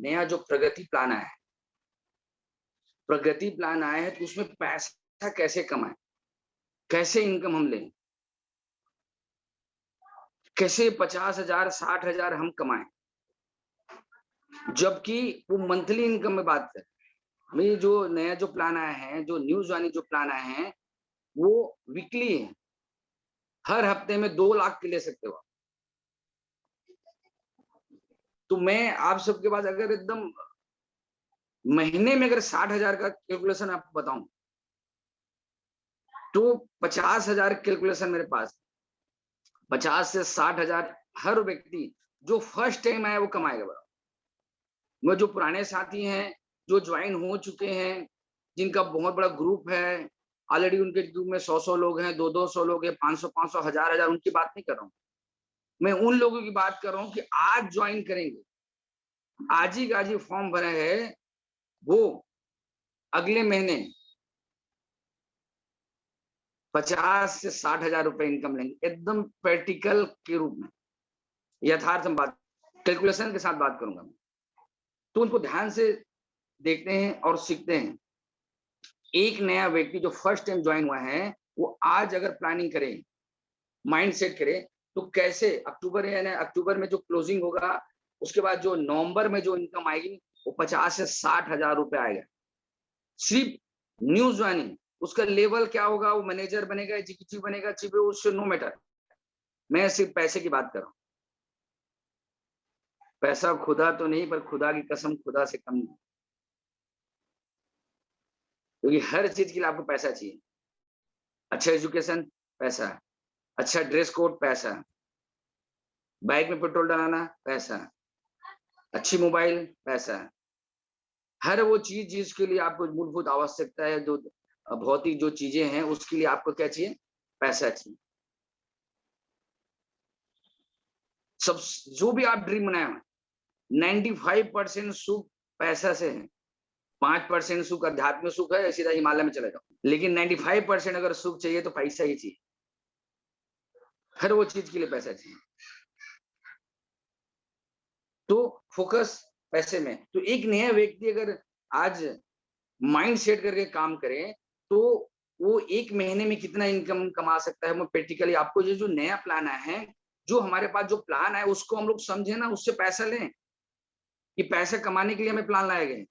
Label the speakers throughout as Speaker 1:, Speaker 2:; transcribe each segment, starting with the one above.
Speaker 1: नया जो प्रगति प्लान आया है, प्रगति प्लान आया है, तो उसमें पैसा कैसे कमाएं, कैसे इनकम हम लें, कैसे 50,000 60,000 हम कमाएं, जबकि वो मंथली इनकम में बात कर। हमें जो नया जो प्लान आया है, जो न्यूज वाली जो प्लान आए हैं, वो वीकली है। हर हफ्ते में 2 लाख के ले सकते हो आप। तो मैं आप सबके पास अगर एकदम महीने में अगर 60,000 का कैलकुलेशन आपको बताऊं, तो 50,000 कैलकुलेशन मेरे पास, 50 से 60,000 हर व्यक्ति जो फर्स्ट टाइम आया वो कमाएगा। बड़ा वो जो पुराने साथी हैं, जो ज्वाइन हो चुके हैं, जिनका बहुत बड़ा ग्रुप है, ऑलरेडी उनके ग्रुप में 100-100 लोग हैं, 200-200 लोग हैं, 500-500, 1000-1000, उनकी बात नहीं कर रहा हूँ। मैं उन लोगों की बात कर रहा हूँ कि आज ज्वाइन करेंगे, आज ही का आज ही फॉर्म भरा है, वो अगले महीने 50 से 60,000 रुपए इनकम लेंगे, एकदम प्रैक्टिकल के रूप में, यथार्थ बात, कैलकुलेशन के साथ बात करूंगा मैं। तो उनको ध्यान से देखते हैं और सीखते हैं। एक नया व्यक्ति जो फर्स्ट टाइम ज्वाइन हुआ है, वो आज अगर प्लानिंग करे, माइंड सेट करे, तो कैसे अक्टूबर यानी अक्टूबर में जो क्लोजिंग होगा, उसके बाद जो नवंबर में जो इनकम आएगी, वो 50 से 60,000 रुपए आएगा। सिर्फ न्यू ज्वाइनिंग, उसका लेवल क्या होगा, वो मैनेजर बनेगा, एग्जीक्यूटिव बनेगा, चीफ, उससे नो मैटर। मैं सिर्फ पैसे की बात कर रहा हूँ। पैसा खुदा तो नहीं, पर खुदा की कसम खुदा से कम नहीं, क्योंकि हर चीज के लिए आपको पैसा चाहिए। अच्छा एजुकेशन, पैसा, अच्छा ड्रेस कोड, पैसा, बाइक में पेट्रोल डलाना, पैसा, अच्छी मोबाइल, पैसा, हर वो चीज जिसके लिए आपको मूलभूत आवश्यकता है, जो भौतिक जो चीजें हैं, उसके लिए आपको क्या चाहिए, पैसा चाहिए। सब जो भी आप ड्रीम बनाए हुए, 95% सुख पैसा से है, 5% सुख अध्यात्म सुख है, सीधा हिमालय में चले जाओ। लेकिन 95% अगर सुख चाहिए तो पैसा ही चाहिए, हर वो चीज के लिए पैसा चाहिए। तो फोकस पैसे में। तो एक नया व्यक्ति अगर आज माइंड सेट करके काम करे, तो वो एक महीने में कितना इनकम कमा सकता है। मैं प्रैक्टिकली आपको ये जो नया प्लान आया है, जो हमारे पास जो प्लान है, उसको हम लोग समझे ना, उससे पैसा लें, कि पैसे कमाने के लिए हमें प्लान लाए गए।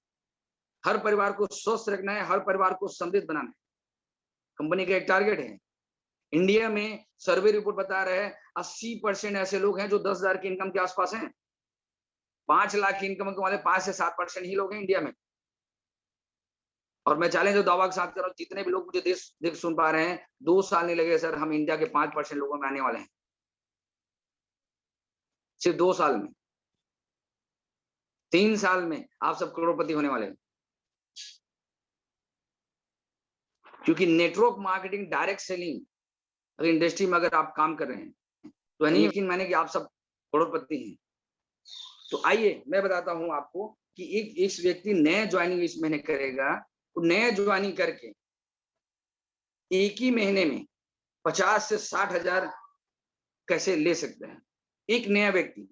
Speaker 1: हर परिवार को स्वस्थ रखना है, हर परिवार को समृद्ध बनाना है, कंपनी का एक टारगेट है। इंडिया में सर्वे रिपोर्ट बता रहे हैं 80% ऐसे लोग हैं जो 10,000 की इनकम के आसपास हैं। 5 लाख की इनकम वाले 5 से 7% ही लोग हैं इंडिया में। और मैं चैलेंज और दावा के साथ कर रहा हूँ, जितने भी लोग मुझे देख सुन पा रहे हैं, 2 साल नहीं लगे सर, हम इंडिया के 5% लोगों में आने वाले हैं, सिर्फ 2 साल में। 3 साल में आप सब करोड़पति होने वाले हैं, क्योंकि नेटवर्क मार्केटिंग, डायरेक्ट सेलिंग अगर इंडस्ट्री में अगर आप काम कर रहे हैं, तो नहीं यकीन माने कि आप सब करोड़पति हैं। तो आइए मैं बताता हूं आपको कि एक व्यक्ति नया ज्वाइनिंग इस महीने करेगा, तो नया ज्वाइनिंग करके एक ही महीने में 50 से 60,000 कैसे ले सकते हैं। एक नया व्यक्ति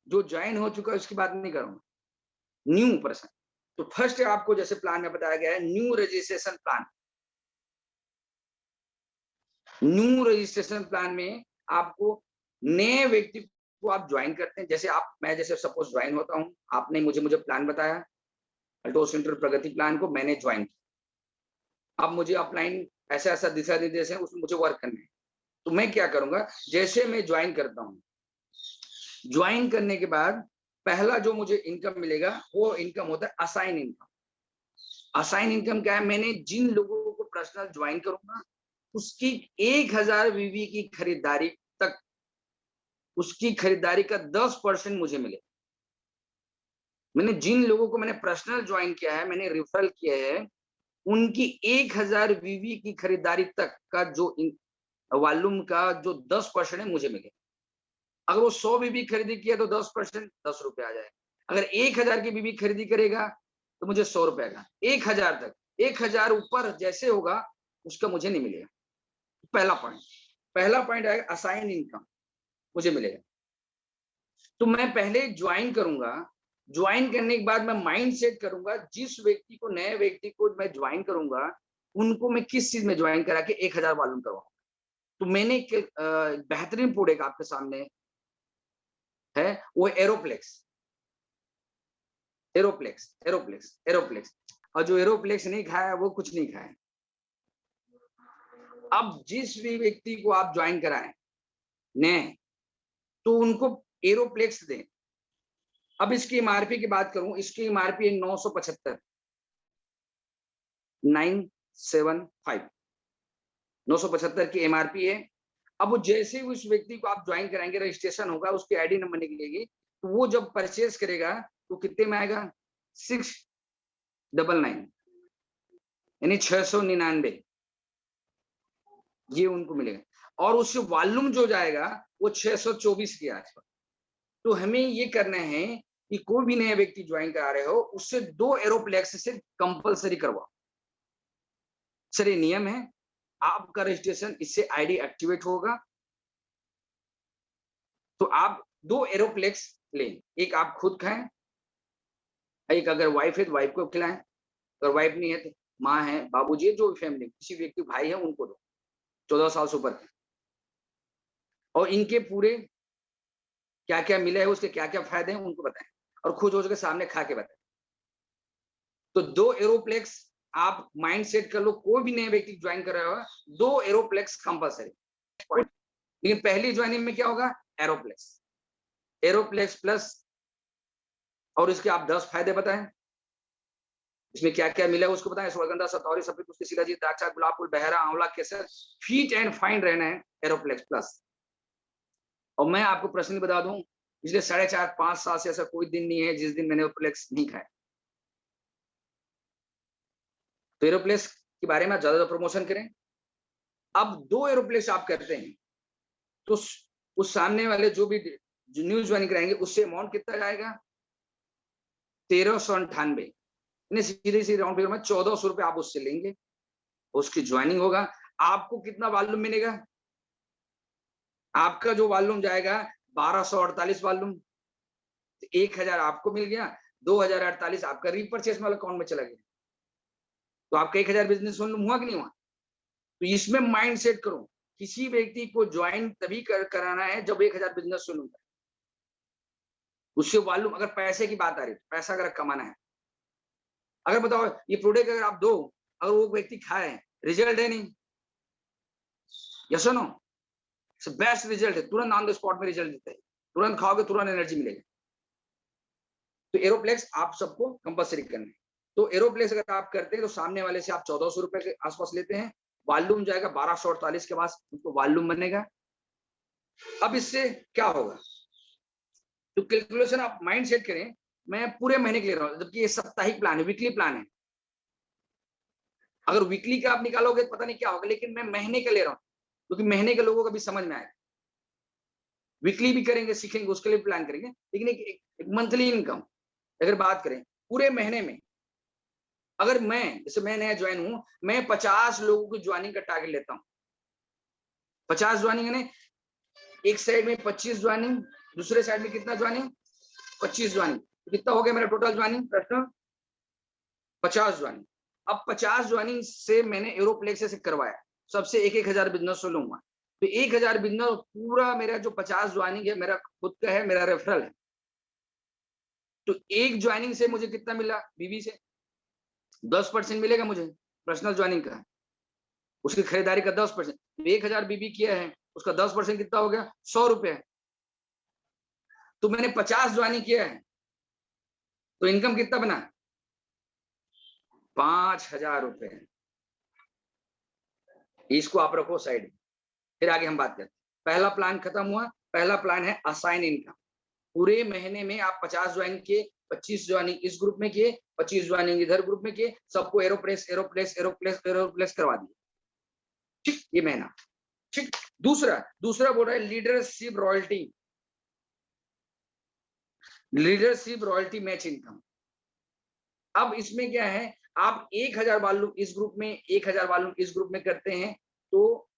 Speaker 1: जो ज्वाइन हो चुका है उसकी बात नहीं करूंगा, न्यू पर्सन। तो फर्स्ट आपको जैसे प्लान में बताया गया है, new registration plan. New registration plan में आपको नए व्यक्ति को आप ज्वाइन करते हैं। जैसे मैं जैसे सपोज ज्वाइन होता हूं, आपने मुझे प्लान बताया, अल्टो सेंटर प्रगति प्लान को मैंने ज्वाइन किया। अब मुझे अपलाइन ऐसा दिशा निर्देश है, उसमें मुझे वर्क करना है। तो मैं क्या करूंगा, जैसे मैं ज्वाइन करता हूं, ज्वाइन करने के बाद पहला जो मुझे इनकम मिलेगा, वो इनकम होता है असाइन इनकम। असाइन इनकम क्या है, मैंने जिन लोगों को पर्सनल ज्वाइन करूंगा, उसकी 1000 वीवी की खरीदारी तक, उसकी खरीदारी का 10% मुझे मिले। मैंने जिन लोगों को मैंने पर्सनल ज्वाइन किया है, मैंने रिफरल किया है, उनकी 1000 वीवी की खरीदारी तक का जो वॉल्यूम का जो 10% है, मुझे मिले। अगर वो 100 बीबी खरीदी किया तो 10% 10 रुपए आ जाएगा। अगर 1000 की बीबी खरीदी करेगा तो मुझे 100 रुपए आएगा। 1000 तक, 1000 ऊपर जैसे होगा उसका मुझे नहीं मिलेगा। पहला पॉइंट आएगा असाइन इनकम, मुझे मिलेगा। तो मैं पहले ज्वाइन करूंगा, ज्वाइन करने के बाद मैं माइंड सेट करूंगा, जिस व्यक्ति को, नए व्यक्ति को मैं ज्वाइन करूंगा, उनको मैं किस चीज में ज्वाइन करा के 1000 वॉल्यूम करवाऊं। तो मैंने एक बेहतरीन प्रोडक्ट आपके सामने है, वो एरोप्लेक्स। एरोप्लेक्स एरोप्लेक्स एरोप्लेक्स। और जो एरोप्लेक्स नहीं खाया वो कुछ नहीं खाया। अब जिस भी व्यक्ति को आप ज्वाइन कराएं नए, तो उनको एरोप्लेक्स दें। अब इसकी एमआरपी की बात करूं, इसकी एमआरपी है 975 975 975 की एमआरपी है। अब वो जैसे ही उस व्यक्ति को आप ज्वाइन कराएंगे, रजिस्ट्रेशन होगा, उसकी आईडी नंबर निकलेगी, तो वो जब परचेज करेगा तो कितने में आएगा? 699 यानी 699 ये उनको मिलेगा। और उससे वॉल्यूम जो जाएगा वो 624 के आसपास। तो हमें ये करना है कि कोई भी नया व्यक्ति ज्वाइन करा रहे हो, उससे 2 एरोप्लेक्स से कंपलसरी करवाओ। सर ये नियम है, आपका रजिस्ट्रेशन इससे आईडी एक्टिवेट होगा। तो आप 2 एरोप्लेक्स लें, एक आप खुद खाएं, एक अगर वाइफ है तो वाइफ को खिलाएं, अगर वाइफ नहीं है तो माँ है, बाबूजी है, जो भी फैमिली, किसी व्यक्ति भाई है उनको दो 14 साल से ऊपर के। और इनके पूरे क्या क्या मिला है, उसके क्या क्या फायदे हैं उनको बताएं, और खुद हो के सामने खा के बताएं। तो 2 एरोप्लेक्स आप माइंड सेट कर लो, कोई भी नया व्यक्ति ज्वाइन कर रहा होगा 2 एरोप्लेक्स कंपलसरी। लेकिन पहली ज्वाइनिंग में क्या होगा? एरोप्लेक्स, एरोप्लेक्स प्लस। और इसके आप 10 फायदे बताएं, इसमें क्या क्या मिला उसको बताएं। अश्वगंधा, सतौरी, सफेद कुश्ती, शिलाजीत, द्राक्षा, गुलाब फूल, बहरा, आंवला, केसर, फिट एंड फाइन रहना है एरोप्लेक्स प्लस। और मैं आपको पर्सनली बता दूं, पिछले 4.5-5 साल से ऐसा कोई दिन नहीं है जिस दिन मैंने एरोप्लेक्स नहीं खाया। तो एरोप्लेक्स के बारे में ज्यादा प्रमोशन करें। अब 2 एरोप्लेक्स आप करते हैं तो उस सामने वाले जो भी न्यूज ज्वाइन कराएंगे उससे अमाउंट कितना जाएगा? 1398। सीधे सीधे राउंड फिगर में 1400 रुपए आप उससे लेंगे, उसकी ज्वाइनिंग होगा। आपको कितना वॉल्यूम मिलेगा? आपका जो वॉल्यूम जाएगा 1248 वॉल्यूम, 1000 आपको मिल गया, 2048 आपका रीपरचेस वाला अकाउंट में चला गया। तो आपका 1000 बिजनेस वॉल्यूम हुआ कि नहीं हुआ? तो इसमें माइंड सेट करो, किसी व्यक्ति को ज्वाइन तभी कराना है जब 1000 बिजनेस वॉल्यूम, उससे वॉल्यूम। अगर पैसे की बात आ रही है, पैसा अगर कमाना है, अगर बताओ ये प्रोडक्ट अगर आप दो, अगर वो व्यक्ति खाए, रिजल्ट है नहीं, यस और नो? बेस्ट रिजल्ट है, तुरंत ऑन द स्पॉट में रिजल्ट देता है, तुरंत खाओगे तुरंत एनर्जी मिलेगी। तो एरोप्लेक्स आप सबको कंपलसरी करना है। तो एरोप्लेक्स अगर आप करते हैं तो सामने वाले से आप 1400 रुपए के आसपास लेते हैं, वॉल्यूम जाएगा 1248 के पास, उसको वॉल्यूम बनेगा। अब इससे क्या होगा? तो कैलकुलेशन आप माइंड सेट करें, मैं पूरे महीने के ले रहा हूं, जबकि ये साप्ताहिक प्लान है, वीकली प्लान है। अगर वीकली का आप निकालोगे तो पता नहीं क्या होगा, लेकिन मैं महीने का ले रहा हूं क्योंकि महीने के लोगों को भी समझ में आएगा। वीकली भी करेंगे, सीखेंगे, उसके लिए प्लान करेंगे, लेकिन एक मंथली इनकम अगर बात करें पूरे महीने में, अगर मैं जैसे मैं नया ज्वाइन हूं, मैं 50 लोगों की ज्वाइनिंग का टारगेट लेता हूं। 50 ज्वाइनिंग यानी एक साइड में 25 ज्वाइनिंग, दूसरे साइड में कितना ज्वाइनिंग? 25 ज्वाइनिंग। तो कितना हो गया मेरा टोटल ज्वाइनिंग? प्रश्न 50 ज्वाइनिंग। अब 50 ज्वाइनिंग से मैंने एरोप्लेक्स से करवाया, सबसे 1000 बिजनेस से लूंगा। तो 1000 बिजनेस पूरा मेरा जो 50 ज्वाइनिंग है मेरा खुद का है, मेरा रेफरल है। तो एक ज्वाइनिंग से मुझे कितना मिला? बीवी से 10% मिलेगा मुझे पर्सनल ज्वाइनिंग का, उसकी खरीदारी का 10%। 1000 बीबी किया है, उसका 10% कितना हो गया? 100 रुपए। तो मैंने 50 ज्वाइनिंग किया है, तो इनकम कितना बना? 5000 रुपए। इसको आप रखो साइड में, फिर आगे हम बात करते हैं। पहला प्लान खत्म हुआ। पहला प्लान है असाइन इनकम। पूरे महीने में आप 50 ज्वाइन किए, 25 ज्वाइनिंग इस ग्रुप में किए, 25 ज्वाइनिंग इधर ग्रुप में किए, सबको एरोप्लेक्स एरोप्लेक्स एरोप्लेक्स एरोप्लेक्स करवा दिए। ठीक, ये महीना ठीक। दूसरा दूसरा बोल रहा है leadership royalty, leadership royalty match income. अब इसमें क्या है, आप 1000 वॉल्यूम इस ग्रुप में, 1000 वॉल्यूम इस ग्रुप में करते हैं, तो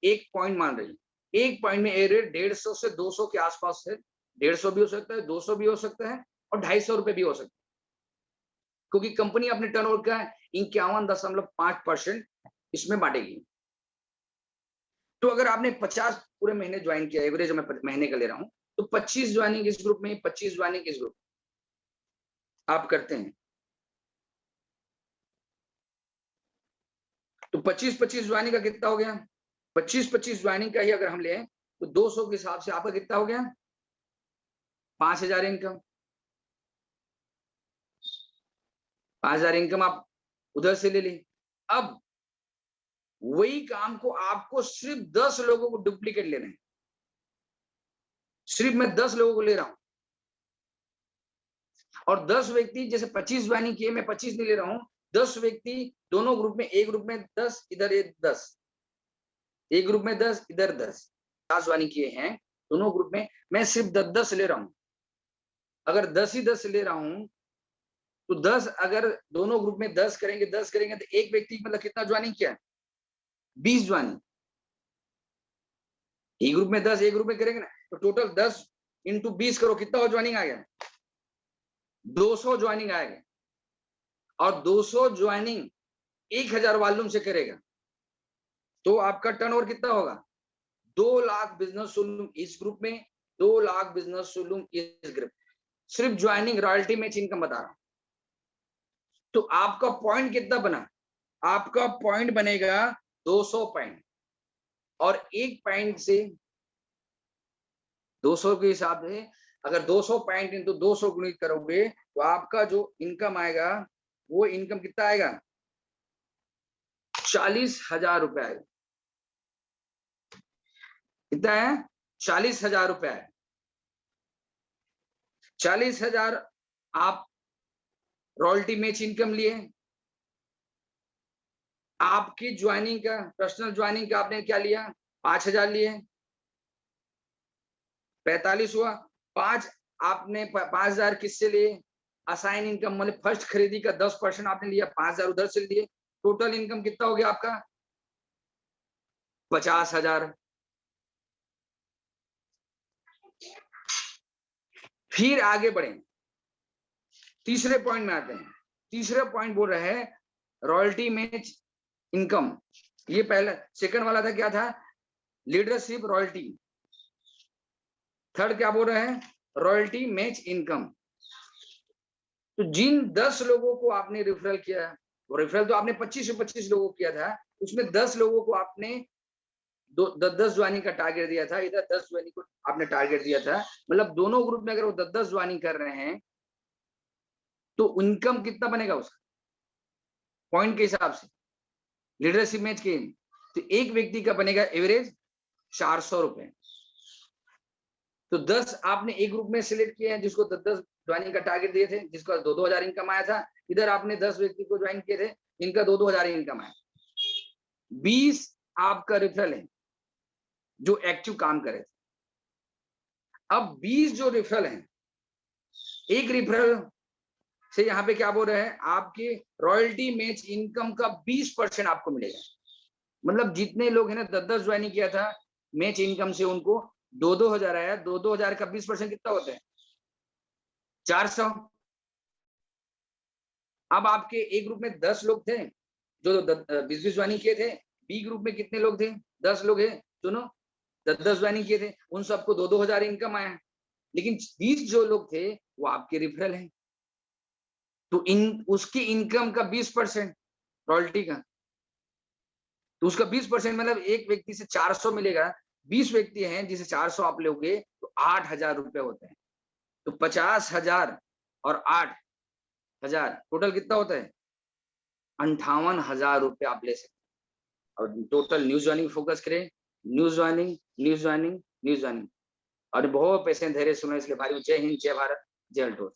Speaker 1: एक पॉइंट मान रही, एक पॉइंट में ए रेट 150 से 200 के आसपास है 150 भी हो सकता है, 200 भी हो सकता है और 250 रुपए भी हो सकता है, क्योंकि कंपनी अपने टर्नओवर का 51.5% इसमें बांटेगी। तो अगर आपने 50 पूरे महीने ज्वाइन किया, एवरेज मैं महीने का ले रहा हूं, तो 25 ज्वाइनिंग इस ग्रुप में, 25 ज्वाइनिंग इस ग्रुप आप करते हैं, तो 25-25 ज्वाइनिंग का कितना हो गया? 25-25 ज्वाइनिंग का ही अगर हम लें तो 200 के हिसाब से आपका कितना हो गया? 5000 इनकम। 5000 इनकम आप उधर से ले ली। अब वही काम को आपको सिर्फ 10 लोगों को डुप्लीकेट लेना है। सिर्फ मैं 10 लोगों को ले रहा हूं और 10 व्यक्ति, जैसे 25 ज्वाइनिंग किए, मैं 25 नहीं ले रहा हूं, 10 व्यक्ति दोनों ग्रुप में, एक ग्रुप में 10, इधर 10, एक ग्रुप में 10, इधर 10, 50 ज्वाइनिंग किए हैं दोनों ग्रुप में, मैं सिर्फ 10-10 ले रहा हूं। अगर 10 ही 10 ले रहा हूं तो 10 अगर दोनों ग्रुप में 10 करेंगे, 10 करेंगे तो एक व्यक्ति मतलब कितना ज्वाइनिंग किया? 20 ज्वाइनिंग। एक ग्रुप में 10, एक ग्रुप में करेंगे ना, तो टोटल 10 इंटू 20 करो, कितना ज्वाइनिंग आ गया? 200 ज्वाइनिंग आएगा। और 200 ज्वाइनिंग 1000 वॉल्यूम से करेगा तो आपका टर्नओवर कितना होगा? 2 लाख बिजनेस वॉल्यूम इस ग्रुप में, 2 लाख बिजनेस वॉल्यूम इस ग्रुप। सिर्फ ज्वाइनिंग रॉयल्टी में इनकम बता रहा हूं। तो आपका पॉइंट कितना बना? आपका पॉइंट बनेगा 200 पॉइंट, और एक पॉइंट से 200 के हिसाब से अगर 200 पॉइंट इंटू 200 गुणित करोगे तो आपका जो इनकम आएगा वो इनकम कितना आएगा? 40,000 रुपए आएगा। कितना है? 40,000 रुपए है। 40,000 आप रॉयल्टी मैच इनकम लिए। आपकी ज्वाइनिंग का, पर्सनल ज्वाइनिंग का आपने क्या लिया? 5,000 लिए, 45 हुआ। 5 आपने 5,000 किससे लिए? असाइन इनकम, मतलब फर्स्ट खरीदी का 10% आपने लिया, 5,000 उधर से लिए। टोटल इनकम कितना हो गया आपका? 50,000। फिर आगे बढ़े, तीसरे पॉइंट में आते हैं। तीसरे पॉइंट बोल रहे हैं रॉयल्टी मैच इनकम। ये पहला, सेकंड वाला था क्या था? Leadership royalty. थर्ड क्या बोल रहे हैं? Royalty match income. तो जिन 10 लोगों को आपने रेफरल किया, वो रेफरल तो आपने 25 से 25 लोगों को किया था, उसमें 10 लोगों को आपने 10 ज्वाइनिंग का टारगेट दिया था, इधर 10 ज्वाइनिंग को आपने टारगेट दिया था, मतलब दोनों ग्रुप में अगर वो 10-10 ज्वाइनिंग कर रहे हैं तो इनकम कितना बनेगा उसका पॉइंट के हिसाब से, लीडरशिप मैच के? तो एक व्यक्ति का बनेगा एवरेज 400 रुपए। तो 10 आपने एक ग्रुप में सिलेक्ट किए हैं जिसको 10-10 ज्वाइनिंग का टारगेट दिए थे, जिसका 2-2 हजार इनकम आया था। इधर आपने 10 व्यक्ति को ज्वाइन किए थे, इनका 2-2 हजार इनकम आया। 20 आपका रेफरल है जो एक्टिव काम करे थे। अब 20 जो रेफरल हैं, एक रेफरल से यहाँ पे क्या बोल रहे हैं? आपके रॉयल्टी मैच इनकम का 20% आपको मिलेगा। मतलब जितने लोग हैं ना 10-10 ज्वाइनिंग किया था मैच इनकम से, उनको 2-2 हजार आया। 2-2 हजार का 20% कितना होता है? 400। अब आपके ए ग्रुप में 10 लोग थे जो 20-20 ज्वाइनिंग किए थे, बी ग्रुप में कितने लोग थे? 10 लोग है, सुनो, 10-10 ज्वाइनिंग किए थे, उन सबको 2-2 हजार इनकम आया। लेकिन 20 जो लोग थे वो आपके रेफरल हैं, तो उसकी इनकम का 20% रॉयल्टी का, तो उसका 20% मतलब एक व्यक्ति से 400 मिलेगा। 20 व्यक्ति हैं जिसे 400 आप लोगे तो 8,000 रुपए होते हैं। तो 50,000 और 8,000 टोटल कितना होता है? 58,000 रुपए आप ले सकते हैं। और टोटल न्यू ज्वाइनिंग फोकस करें, new joining, new joining, new joining. और बहुत पैसे धैर्य सुना इसके बारे में। जय हिंद, जय भारत, जय अल्टोस।